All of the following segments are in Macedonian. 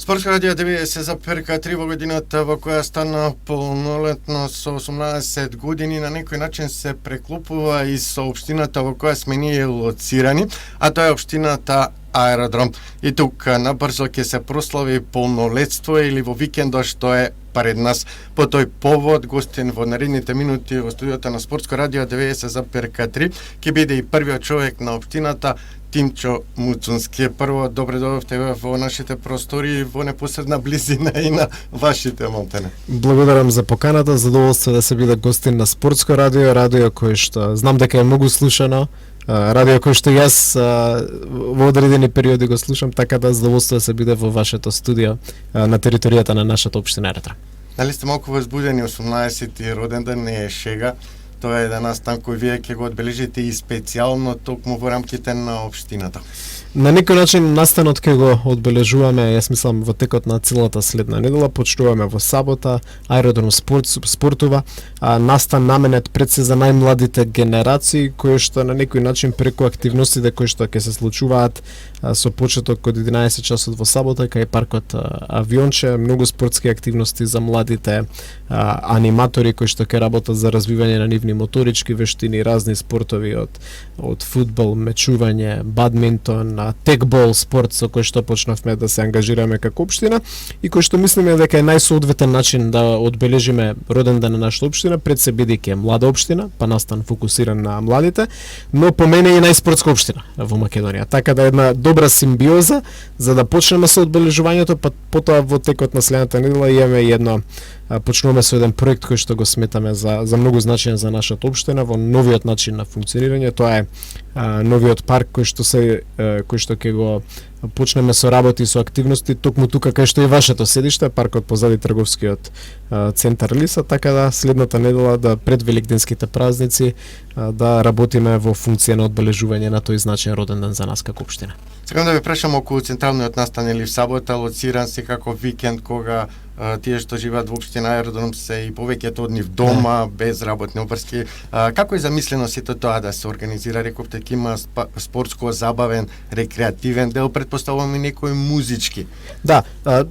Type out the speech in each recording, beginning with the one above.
Спортска радио 90,3 во годината во која стана полнолетно со 18 години на некој начин се преклопува и со општината во која сме ние лоцирани, а тоа е општината Аеродром. И тука набрзо ќе се прослави полнолетство или во викендот што е пред нас. По тој повод гостин во наредните минути во студиото на Спортско радио 90,3 ќе биде и првиот човек на општината Тимчо Муцунски. Прво, добре дојдовте во нашите простори, во непосредна близина и на вашите монтане. Благодарам за поканата, задоволство да се биде гостин на Спортско радио, радио кој што знам дека е многу слушано, радио кој што јас во одредени периоди го слушам, така да задоволство да се биде во вашето студио на територијата на нашата општина Аеродром. Дали сте малку возбудени? 18-ти роден ден не е шега. Тоа е настан кој вие ќе го одбележите и специјално токму во рамките на општината. На некој начин настанот ќе го одбележуваме, јас мислам во текот на целата следна недела, почнуваме во сабота, Аеродром спортува, настан наменет пред се за најмладите генерации, кои што на некој начин преку активностите кои што ќе се случуваат со почеток од 11 часот во сабота кај паркот Авионче, многу спортски активности за младите, аниматори кои што ќе работат за развивање на нивни моторички вештини, разни спортови од фудбал, мечување, бадминтон, текбол спорт со кој што почнавме да се ангажираме како општина и кој што мислиме дека е најсоодветен начин да одбележиме роден ден на нашата општина, пред се бидејќи е млада општина, па настан фокусиран на младите, но по мене и најспортска општина во Македонија. Така да една добра симбиоза за да почнеме со одбележувањето, па потоа во текот на следната недела имаме почнуваме со еден проект кој што го сметаме за многу значаен за нашата општина во новиот начин на функционирање. Тоа е новиот парк кој што ќе го почнеме со работи и со активности токму тука кај што е вашето седиште, паркот позади трговскиот центар Лиса, така да следната недела пред великденските празници да работиме во функција на одбележување на тој значаен роден ден за нас како општина. Сакам да ве прашам околу централниот настан или в сабота, лоциран се како викенд кога тие што живеат во општина Аеродром се и повеќето од нив дома, без работни обврски. Како е замислено сето тоа да се организира? Рековте ќе има спортско, забавен, рекреативен дел, предпоставувам и некој музички. Да,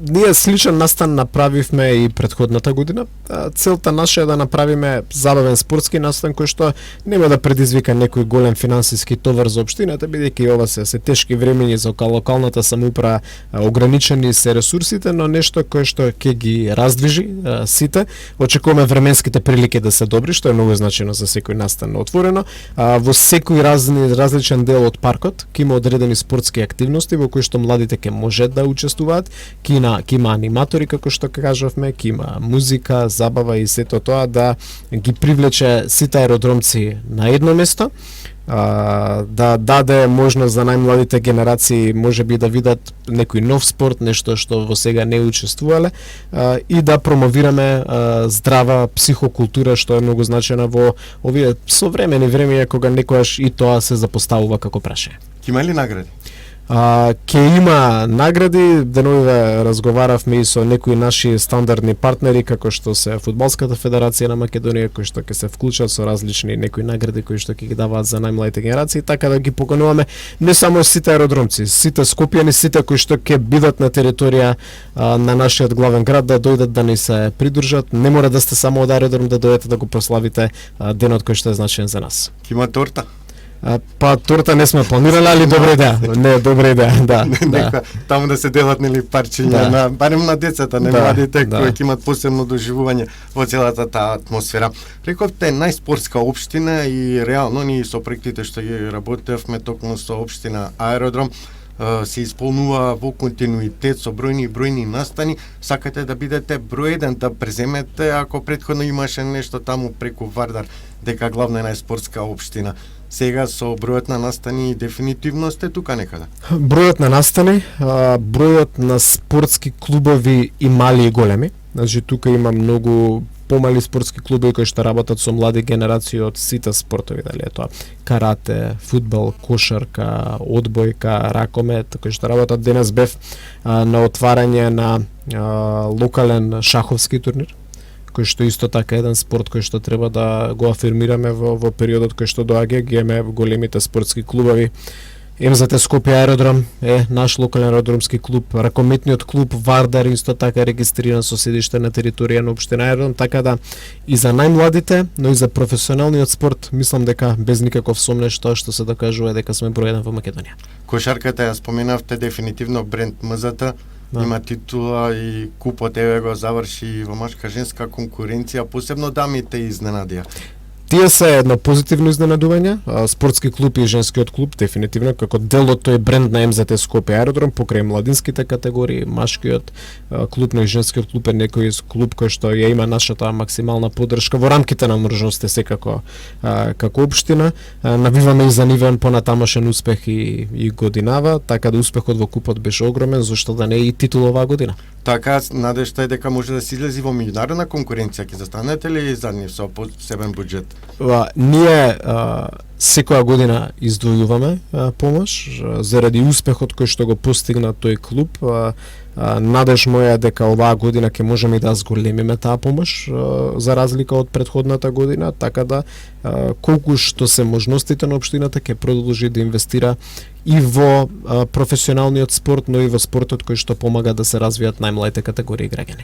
ние сличен настан направивме и претходната година. Целта наша е да направиме забавен спортски настан кој што нема да предизвика некој голем финансиски товар за општината, бидејќи ова се тешки времиња за локалната самоуправа, ограничени се ресурсите, но нешто кое што ќе ги раздвижи сите. Очекуваме временските прилики да се добри, што е многу значено за секој настан отворено. Во секој различен дел од паркот ќе има одредени спортски активности во кои што младите ќе можат да учествуваат, ќе има аниматори како што кажавме, ќе има музика, забава и сето тоа да ги привлече сите аеродромци на едно место. Да даде можност за најмладите генерации можеби да видат некој нов спорт, нешто што во сега не учествувале, и да промовираме здрава психокултура што е многу значена во овие современи времења кога некојаш и тоа се запоставува како прашање. Ќе има ли награди? Ке има награди, деновиве разговаравме и со некои наши стандардни партнери како што се Фудбалската федерација на Македонија, кои што ќе се вклучат со различни некои награди кои што ќе ги даваат за најмладите генерации, така да ги покануваме не само сите аеродромци, сите скопјани, сите кои што ќе бидат на територија на нашиот главен град да дојдат да ни се придружат. Не мора да сте само од аеродром да дојдете да го прославите денот кој што е значаен за нас. Ќе има торта? Па торта не сме планирали, али добра идеја. Не, добра идеја, да. Таму да се делат нели парчиња на барем на децата, не младите кои ќе имат посебно доживување во целата таа атмосфера. Рековте најспортска општина и реално ние со проектите што ги работевме токму со општина Аеродром се исполнува во континуитет со бројни настани. Сакате да бидете број еден, да преземете, ако претходно имаше нешто таму преку Вардар дека главна е најспортска општина. Сега со бројот на настани дефинитивно сте тука некаде. Бројот на настани, бројот на спортски клубови и мали и големи. Значи тука има многу помали спортски клубови кои што работат со млади генерации од сите спортови, дали е тоа карате, фудбал, кошарка, одбојка, ракомет, кои што работат. Денес бев на отварање на локален шаховски турнир, кој што исто така еден спорт кој што треба да го афирмираме во периодот кој што доаѓа, ги имаме големите спортски клубови МЗТ Скопје аеродром е наш локален аеродромски клуб, ракометниот клуб Вардар исто така е регистриран со седиште на територија на општина Аеродром, така да и за најмладите, но и за професионалниот спорт, мислам дека без никаков сомнеш тоа што се докажува дека сме број 1 во Македонија. Кошарката ја споменавте, дефинитивно бренд МЗТ, има титула и купот еве го заврши во машка женска конкуренција, посебно дамите изненадија. Тие се едно позитивно изненадување, спортски клуб и женскиот клуб дефинитивно како дел од тој бренд на МЗТ Скопје аеродром покрај младинските категории, машкиот клуб, но и женскиот клуб е некој клуб кој што ја има нашата максимална поддршка во рамките на можностите секако како општина. Навиваме и за нивен понатамошен успех и годинава, така да успехот во купот беше огромен, зашто да не е и титул оваа година. Така, надежта е дека може да се излези во меѓународна конкуренција, ќе застанете ли за нив со посебен буџет? Ние секоја година издвојуваме помош заради успехот кој што го постигна тој клуб. Надеж моја е дека оваа година ќе можеме и да зголемиме таа помош за разлика од претходната година, така да колку што се можностите на општината ќе продолжи да инвестира и во професионалниот спорт, но и во спортот кој што помага да се развијат најмладите категории граѓани.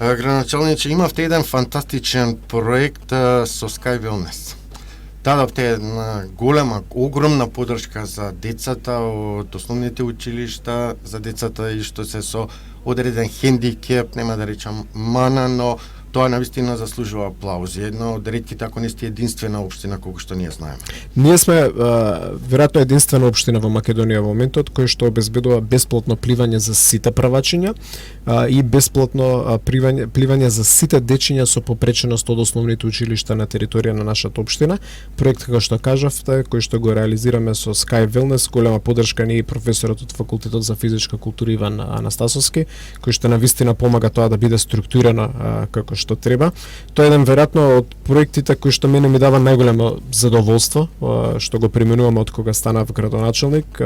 Граначалниче, имавте еден фантастичен проект со Sky Wellness. Дадовте една голема, огромна поддршка за децата од основните училишта, за децата и што се со одреден хендикеп, нема да речам мана, но тоа навистина заслужува аплаузи. Една од ретките, ако не сте единствена општина колку што ние знаеме. Ние сме веројатно единствена општина во Македонија во моментот кој што обезбедува бесплатно пливање за сите правачиња и бесплатно пливање за сите дечиња со попреченост од основните училишта на територија на нашата општина. Проект како што кажавте, кој што го реализираме со Sky Wellness, голема поддршка ни и професорот од факултетот за физичка култура Иван Анастасовски, кој што навистина помага тоа да биде структурирано како што треба. Тоа е еден веројатно од проектите кои што мене ми дава најголемо задоволство, што го применувам од кога станав градоначелник.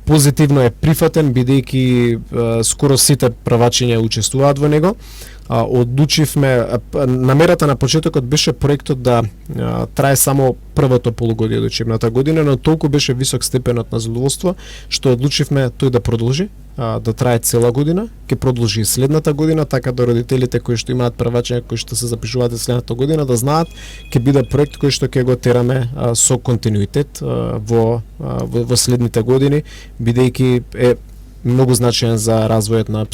Позитивно е прифатен, бидејќи скоро сите правачиња учествуваат во него. Одлучивме, намерата на почетокот беше проектот да трае само првото полугодие од учебната година, но толку беше висок степенот на задоволство што одлучивме тој да продолжи, да трае цела година, ќе продолжи и следната година, така да родителите кои што имаат правачења, кои што се запишуваат следната година, да знаат ќе биде проект кој што ќе го тераме со континуитет во следните години, бидејќи е многу значаен за развојот на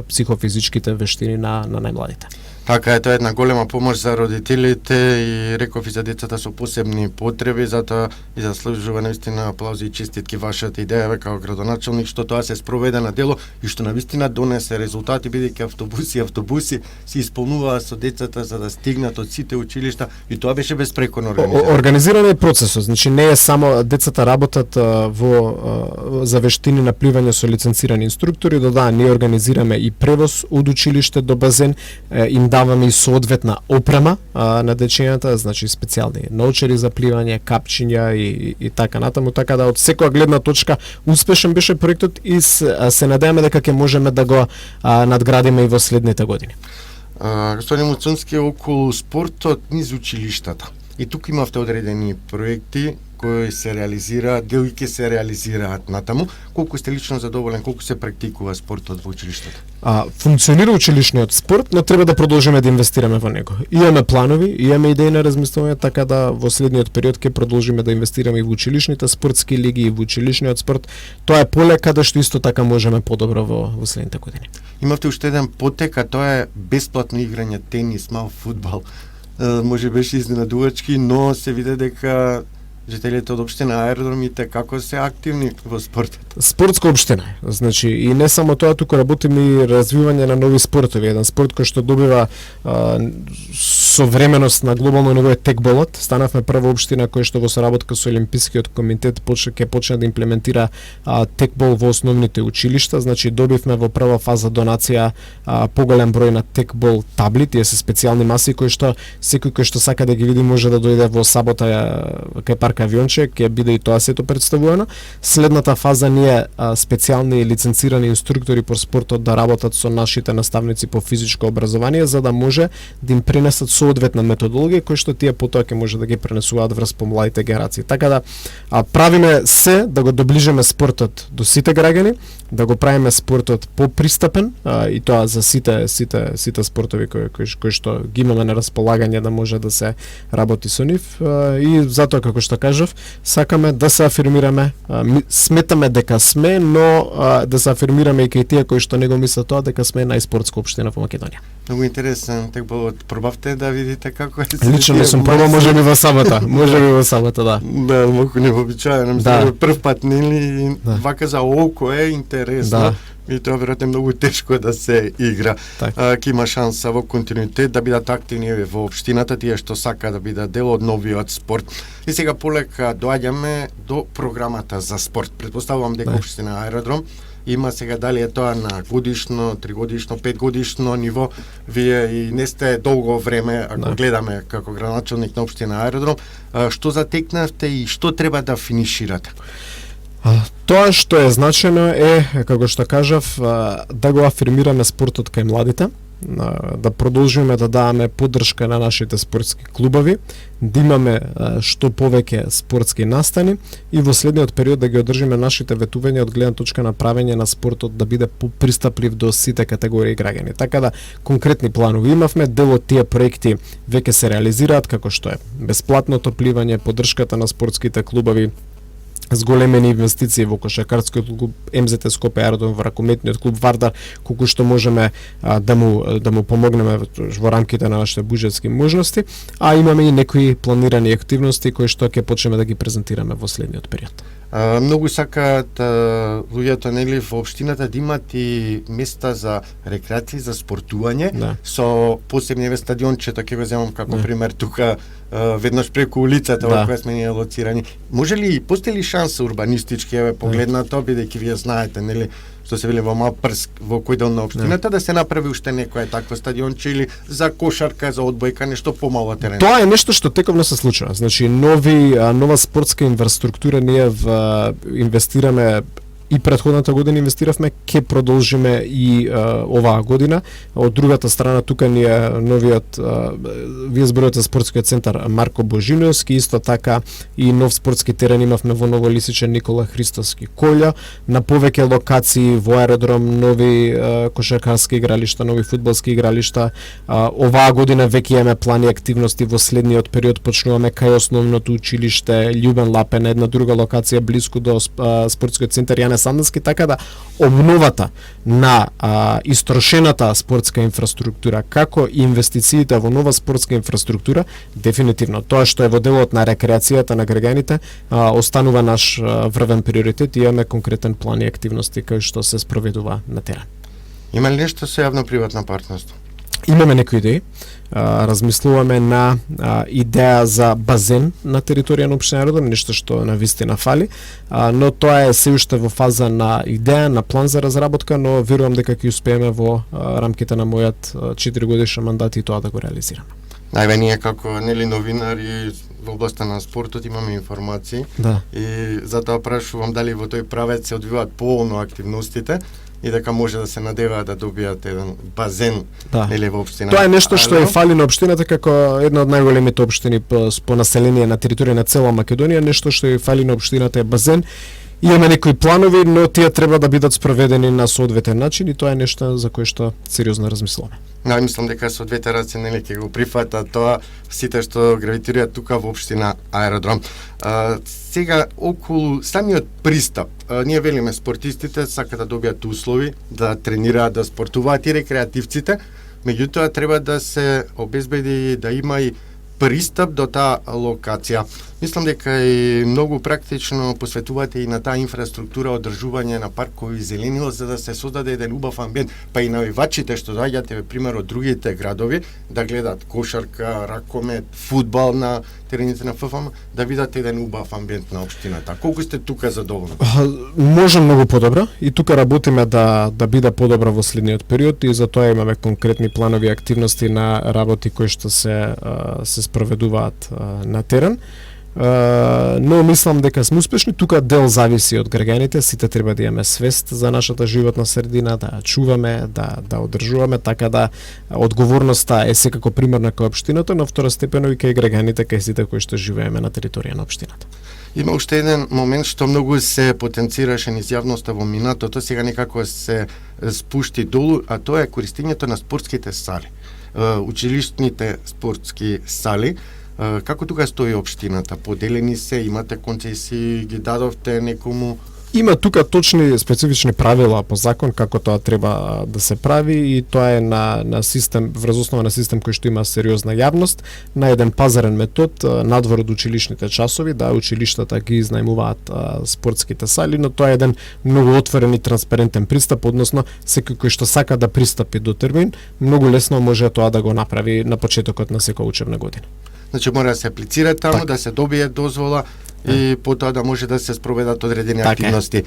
психофизичките вештини на најмладите. Така е, тоа е една голема помош за родителите и реков и за децата со посебни потреби, затоа и заслужува навистина аплаузи и честитки вашата идеја како градоначелник што тоа се спроведе на дело и што навистина донесе резултати, бидејќи автобуси се исполнуваа со децата за да стигнат од сите училишта и тоа беше безпрекорно организирано. Организиран е процесот, значи не е само децата работат во за вештини на пливање со лиценцирани инструктори, ние организираме и превоз од училиште до базен, им даваме и соодветна опрема на дечињата, значи специјални научари за пливање, капчиња и така натаму, така да од секоја гледна точка успешен беше проектот и се надеваме дека ќе можеме да го надградиме и во следните години. Господин Муцунски, околу спортот низ училиштата. И тука имавте одредени проекти кои се реализираат, дел ќе се реализираат натаму. Колку сте лично задоволен, колку се практикува спортот во училиштата? Функционира училишниот спорт, но треба да продолжиме да инвестираме во него. Имаме планови, имаме идеи на размислување, така да во следниот период ќе продолжиме да инвестираме и во училишните спортски лиги и во училишниот спорт. Тоа е поле каде што исто така можеме подобро во следните години. Имавте уште еден потек, а тоа е бесплатно играње тенис, мал фудбал. Може беше изненадувачки, но се виде дека жителите од општина Аеродромите како се активни во спортот. Спортска општина, значи и не само тоа, туку работиме и развивање на нови спортови. Еден спорт кој што добива современост на глобално ниво е текболот. Станавме прва општина која што во соработка со Олимпискиот комитет ќе почне да имплементира текбол во основните училишта. Значи добивме во прва фаза донација поголем број на текбол табли, тие се специјални маси кои што секој кој што сака да ги види може да дојде во сабота кај парк Авионче, ќе биде и тоа сето представувано. Следната фаза ние специјални лиценцирани инструктори по спортот да работат со нашите наставници по физичко образование за да може да им пренесат соодветна методологија кој што тие потоа ќе може да ги пренесуваат врз помладите генерации. Така да правиме се да го доближиме спортот до сите граѓани, да го правиме спортот попристапен и тоа за сите спортови кои што ги имаме на располагање да може да се работи со нив и затоа како што кажав, сакаме да се афирмираме, сметаме дека сме, но да се афирмираме и кај тие кои што не го мислат тоа дека сме најспортска општина во Македонија. Многу интересен, така пробавте да видите како е. Лично не сум пробал, можеби во сабота, да. Да, малку невообичаено, да. Прв пат нели вака за око е интересно. Да. И тоа веројатно е многу тешко да се игра. Ке има шанса во континуитет да бидат активни во општината, тие што сака да бидат дел од новиот спорт. И сега полека доаѓаме до програмата за спорт. Претпоставувам дека општина Аеродром има сега дали е тоа на годишно, 3-годишно, 5-годишно ниво. Вие и не сте долго време, ако гледаме како градоначелник на општина Аеродром, што затекнавте и што треба да финиширате? Тоа што е значено е, како што кажав, да го афирмираме спортот кај младите, да продолжиме да даваме поддршка на нашите спортски клубови, да имаме што повеќе спортски настани и во следниот период да ги одржиме нашите ветувања од гледна точка на правење на спортот да биде попристаплив до сите категории граѓани. Така да конкретни планови имавме, дел од тие проекти веќе се реализираат, како што е бесплатното пливање, поддршката на спортските клубови, зголемени инвестиции во кошаркарскиот клуб МЗТ Скопје Аеродром, во ракометниот клуб Вардар, колку што можеме да му помогнеме во рамките на нашите буџетски можности, а имаме и некои планирани активности кои што ќе почнеме да ги презентираме во следниот период. Многу сакаат луѓето нели во општината да имат и места за рекреација, за спортување, со посебни стадиончета, ќе го земам како пример тука веднаш преку улицата во која сме ние лоцирани. Може ли, постои ли шанса урбанистички, погледнато, бидејќи вие знаете, нели, што се вели во Малпрск, во кој дел на општината, да се направи уште некое такво стадионче или за кошарка, за одбојка, нешто помало терен? Тоа е нешто што тековно се случува. Значи, нова спортска инфраструктура ние инвестираме и претходната година инвестиравме, ќе продолжиме и оваа година. Од другата страна тука ни е новиот вие зборувате спортскиот центар Марко Божиновски, исто така и нов спортски терен имавме во Новолисичен Никола Христоски Колја, на повеќе локации во аеродром, нови кошаркарски игралишта, нови фудбалски игралишта. Оваа година веќе имаме плани активности во следниот период, почнуваме кај основното училиште Љубен Лапе на една друга локација близко до спортскиот центар Јане Сандански, така да обновата на истрошената спортска инфраструктура, како и инвестициите во нова спортска инфраструктура, дефинитивно тоа што е во делот на рекреацијата на граѓаните, останува наш врвен приоритет и имаме конкретен план и активности кои што се спроведува на терен. Има ли нешто со јавно-приватно партнерство? Имаме некои идеи. Размислуваме на идеја за базен на територија на општина Аеродром, нешто што навистина фали, но тоа е се уште во фаза на идеја, на план за разработка, но верувам дека ќе успееме во рамките на мојот 4-годишен мандат и тоа да го реализираме. Најве ние како нели новинари во областа на спортот имаме информации и затоа прашувам дали во тој правец се одвиваат поголно активностите и дека може да се надеваат да добијат еден базен нели во општина. Тоа е нешто што е фали на општината како една од најголемите општини по население на територија на цела Македонија, нешто што е фали на општината е базен. Имаме некои планови, но тие треба да бидат спроведени на соодветен начин и тоа е нешто за кое што сериозно размислуваме. Мислам дека со двете раце нели ќе го прифатат тоа сите што гравитираат тука во општина Аеродром. Сега околу самиот пристап, ние велиме спортистите сакаат да добијат услови да тренираат, да спортуваат и рекреативците, меѓутоа треба да се обезбеди да има и пристап до таа локација. Мислам дека и многу практично посветувате и на таа инфраструктура, одржување на паркови, зеленило, за да се создаде еден убав амбиент, па и навивачите што доаѓате пример од другите градови да гледат кошарка, ракомет, фудбал на терените на ФФМ, да видат еден убав амбиент на општината. Колку сте тука задоволни? Може многу подобро и тука работиме да биде подобро во следниот период и затоа имаме конкретни планови активности на работи кои што се спроведуваат на терен. но мислам дека сме успешни. Тука дел зависи од граѓаните, сите треба да имаме свест за нашата животна средина, да ја чуваме, да одржуваме, така да одговорноста е секако примерна кај општината, но второстепено и кај граѓаните, кај сите кои што живееме на територија на општината. Има уште еден момент што многу се потенцираше низ јавноста во минатото, сега некако се спушти долу, а тоа е користењето на спортските сали. Училишните спортски сали. Како тука стои општината? Поделени се, имате концесии, ги дадовте некому? Има тука точни специфични правила по закон како тоа треба да се прави и тоа е на систем, врз основа на систем кој што има сериозна јавност, на еден пазарен метод, надвор од училишните часови, да училиштата ги изнајмуваат спортските сали, но тоа е еден многу отворен и транспарентен пристап, односно секој кој што сака да пристапи до термин, многу лесно може тоа да го направи на почетокот на секоја учебна година. Значи мора да се аплицира таму, да се добие дозвола и потоа да може да се спроведат одредени активности.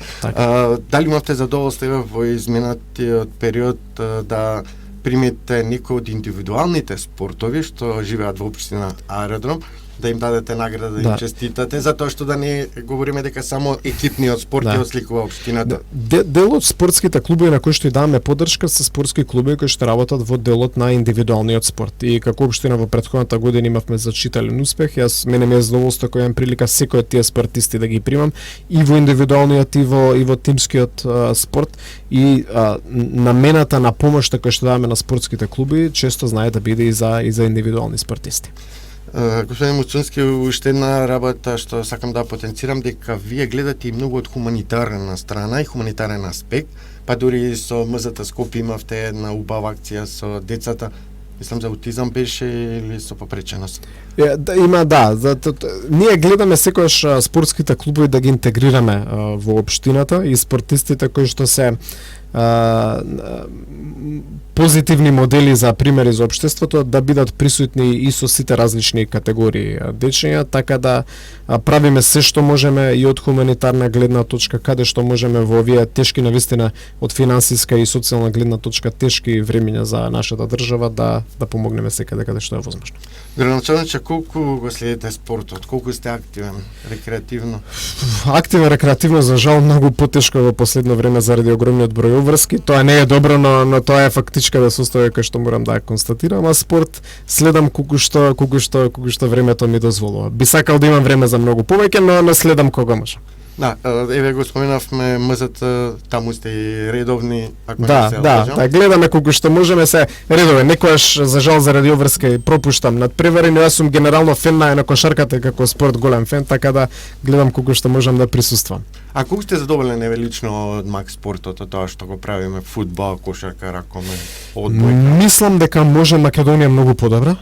Дали имавте задоволство во изминатиот период да примете некои од индивидуалните спортови што живеат во општина Аеродром, да им дадете награда, да им честитате, затоа што да не говориме дека само екипниот спорт ја осликува општината. Дел од спортските клубови на кои што и даваме поддршка се спортски клубови кои што работат во делот на индивидуалниот спорт. И како општина во претходната година имавме зачитален успех. Мене ми е задоволство кој имам прилика секој од тие спортисти да ги примам и во индивидуалниот и во тимскиот спорт, и намената на помошта која што даваме на спортските клубови често знае да биде и за индивидуални спортисти. Господин Муцунски, уште една работа што сакам да потенцирам, дека вие гледате и многу од хуманитарна страна и хуманитарен аспект, па дури со МЗТ Скопје имавте една убава акција со децата, мислам за аутизам беше или со попреченост. Ние гледаме секогаш спортските клубови да ги интегрираме во општината и спортистите кои што се позитивни модели за примери за општеството да бидат присутни и со сите различни категории дечиња, така да правиме се што можеме и од хуманитарна гледна точка, каде што можеме во овие тешки навистина од финансиска и социјална гледна точка тешки времиња за нашата држава да помогнеме секаде каде што е возможно. Граначалниче, колку го следите спортот? Колку сте активен рекреативно? Активен рекреативно за жал многу потешко во последно време заради огромниот број обврски. Тоа не е добро, но тоа е фактичка состојба кој што морам да ја констатирам, а спорт следам колку што времето ми дозволува. Би сакал да имам време за многу повеќе, но следам кога може. Да, еве го споменавме МЗТ, таму сте и редовни, ако не се лажам. Да, гледаме колку што можеме, се редовен. Некојаш за жал заради обврска пропуштам надпревари, но јас сум генерално фен на кошарката како спорт, голем фен, така да гледам колку што можам да присуствам. А колку сте задоволен еве лично од Мак спортот, од тоа што го правиме, фудбал, кошарка, ракомет, одбојка? Мислам дека може Македонија многу подобра,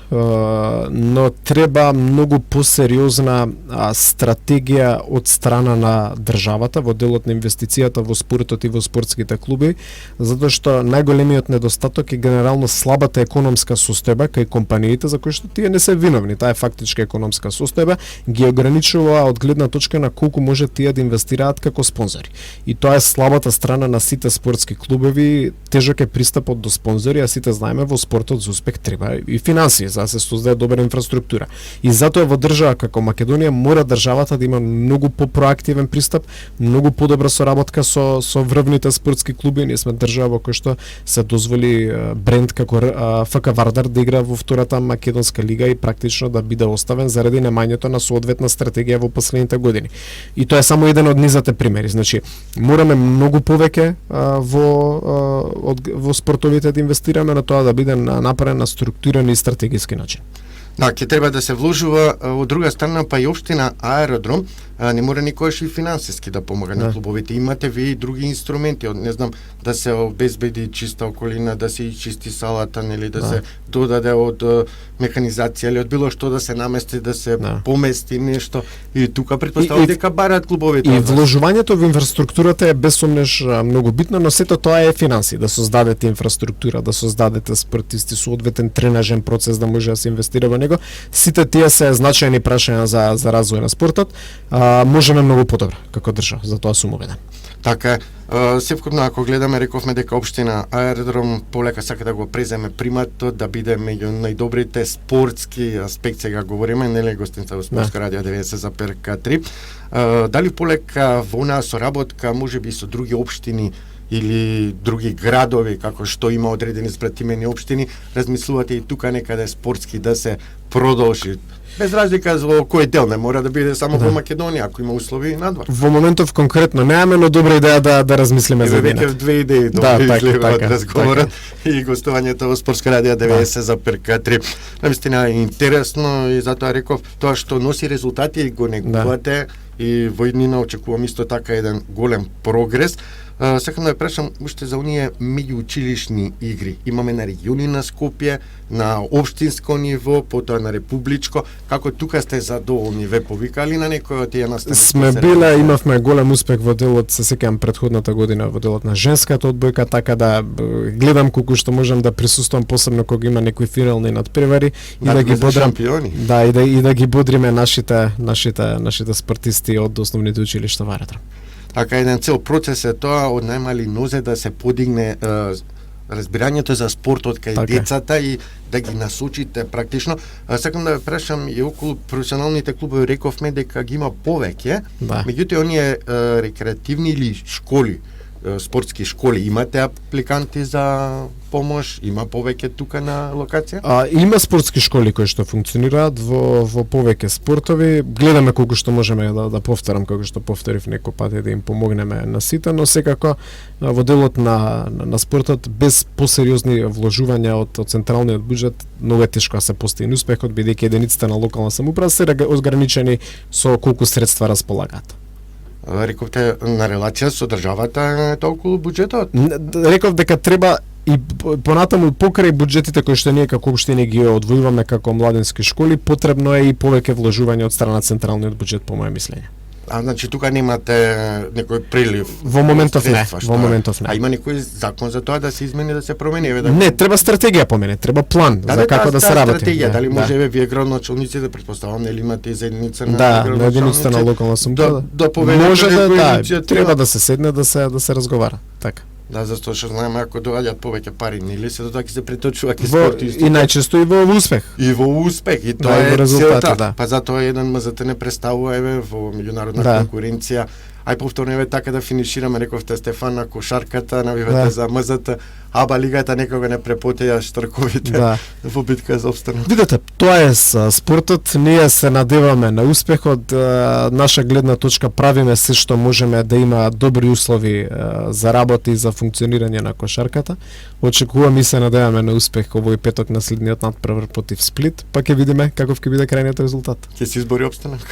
но треба многу посериозна стратегија од страна на државата во делот на инвестицијата во спортот и во спортските клуби, затоа што најголемиот недостаток е генерално слабата економска состојба кај компаниите за кои што тие не се виновни. Таа е фактичка економска состојба, ги ограничува од гледна точка на колку може тие да инвестираат како спонзори. И тоа е слабата страна на сите спортски клубови, тежок е пристапот до спонзори, а сите знаеме во спортот за успех треба и финансии за да се создаде добра инфраструктура. И затоа во држава како Македонија мора државата да има многу попроактивен пристап, многу подобра соработка со врвните спортски клуби. Ние сме држава во која што се дозволи бренд како ФК Вардар да игра во втората македонска лига и практично да биде оставен заради немањето на соодветна стратегија во последните години. И тоа е само еден од низата примери. Значи, мораме многу повеќе во спортовите да инвестираме на тоа да биде направен на структурен и стратегиски начин. Да, ќе треба да се вложува, од друга страна па и општина Аеродром не мора никогаш и финансиски да помага на клубовите. Имате ви и други инструменти, не знам, да се обезбеди чиста околина, да се чисти салата, нели, да се додаде од механизација или од било што да се намести, да се помести нешто. И тука претпоставувам дека бараат клубовите. И вложувањето во инфраструктурата е без сомнеш многу битно, но сето тоа е финанси, да создадете инфраструктура, да создадете спортисти соодветен тренажен процес да може да се инвестира во него. Сите тие се значајни прашања за развој на спортот. можеме многу подобро како држава, за тоа сум убеден. Така е, севкупно ако гледаме, рековме дека општина Аеродром полека сака да го преземе приматот, да биде меѓу најдобрите спортски аспекти, сега говориме, нели гостинца во Спортско радио 90 за ПРК3. Дали полека во онаа соработка, можеби со други општини или други градови, како што има одредени спратимени општини, размислувате и тука некаде спортски да се продолжи? Без разлика за кој дел, не мора да биде само во Македонија, ако има услови и надвор. Во моментов конкретно немаме, но добра идеја да размислиме за веќе денот. две идеи добри изгледа од разговорот и гостувањето во Спортско радио 90 за ПРК3. Навистина е интересно и затоа реков, тоа што носи резултати го негувате и во иднина очекувам исто така еден голем прогрес. Сакам да прашам уште за оние меѓуучилишни игри. Имаме на региони на Скопје, на општинско ниво, потоа на републичко. Како тука сте задоволни? Ве повикали на некој од тие настани? Сме биле, имавме голем успех во делот, се сеќавам претходната година во делот на женската одбојка, така да гледам колку што можам да присуствувам, посебно кога има некои финални надпревари и да ги бодрам шампиони. Да, и да ги бодриме нашите спортисти од основните училишта во Аеродром. Така еден цел процес е тоа од најмали нозе да се подигне разбирањето за спортот кај децата и да ги насочите практично. Сакам да ве прашам и околу професионалните клубови, рековме дека ги има повеќе, меѓутоа оние рекреативни или школи, спортски школи, имате апликанти за помош, има повеќе тука на локација? Има спортски школи кои што функционираат во повеќе спортови. Гледаме колку што можеме да повторам, како што повторив некој пат, да им помогнеме на сите, но секако во делот на спортот без посериозни вложувања од централниот буџет многу е тешко да се постигне успехот, бидејќи единиците на локална самоуправа се ограничени со колку средства располагаат. Рековте на релација со државата толку буџетот? Реков дека треба и понатаму покрај буџетите кои што ние како општини ги одвојуваме како младински школи, потребно е и повеќе вложување од страна централниот буџет, по мое мислење. Значи тука немате некој прилив? Во моментов не, во моментов не. А има некој закон за тоа да се измени, да се промени? Не, треба стратегија по мене, треба план за како да се работи. Стратегија, дали може вие градоначалници да претпоставам, нели имате за единица на на единица на локална самоуправа. Може треба да се седне да се разговара. Така. Да, зашто што знаеме ако доаѓаат повеќе пари, нели се тоа ќе се преточува ке спортисти. И најчесто и во успех. И во успех, и тоа е целта. Па затоа еден МЗТ не представува во меѓународна конкуренција. Ај повторно така да финишираме, рековте Стефан на кошарката, навивате за МЗТ, аба лигата некога не препотеја штрковите во битка за опстанок. Видете, тоа е спортот, ние се надеваме на успехот, наша гледна точка правиме се што можеме да има добри услови за работа и за функционирање на кошарката. Очекувам и се надеваме на успех овој петок на следниот надпревар против Сплит, па ќе видиме каков ќе биде крајниот резултат. Ќе се избори опстанок.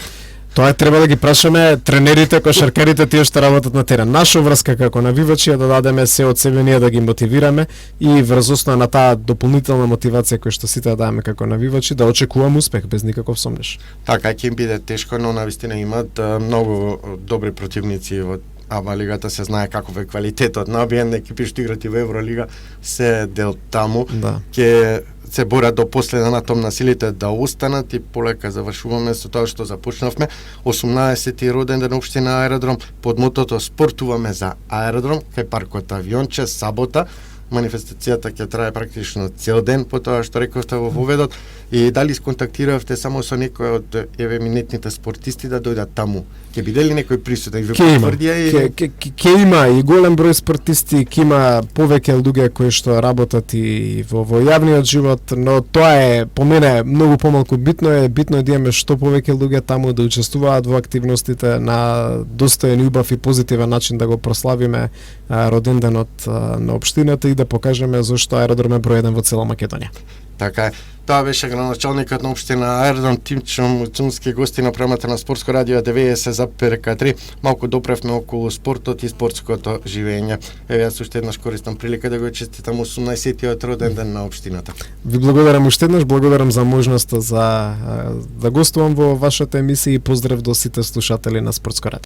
Тоа треба да ги прашаме тренерите, кошаркарите, тие што работат на терен. Наша врска како навивачи е да дадеме се од себе ние да ги мотивираме и врз основа на таа дополнителна мотивација која што сите даваме како навивачи да очекуваме успех без никаков сомнеш. Така ќе им биде тешко, но навистина имаат многу добри противници во ама лигата, се знае каков е квалитетот на обиен екипи што играат и во Евролига, се дел таму. Ќе се борат до последна на том на силите да останат и полека завршуваме со тоа што започнавме. 18-ти роден ден општина Аеродром под мотото Спортуваме за Аеродром кај паркот Авионче сабота. Манифестацијата ќе трае практично цел ден по тоа што рековте во воведот. И дали сконтактиравте само со некој од еминентните спортисти да дојдат таму? Ќе биде ли некој присутен? Ќе има и голем број спортисти, ќе има повеќе луѓе кои што работат и во јавниот живот, но тоа е по мене многу помалку битно е да имаме што повеќе луѓе таму да учествуваат во активностите на достоен, убав и позитивен начин да го прославиме роденденот на општината и да покажеме зошто Аеродром е број 1 во цела Македонија. Така е. Тоа беше градоначалникот на општина Аеродром Тимчо Муцунски, гости на програмата на Спортско радио 90 за ПРК3. Малку допревме околу спортот и спортското живење. Еве јас уште еднаш користам прилика да го честитам 18-тиот роден ден на општината. Ви благодарам уште еднаш, благодарам за можноста да гостувам во вашата емисија и поздрав до сите слушатели на Спортско радио.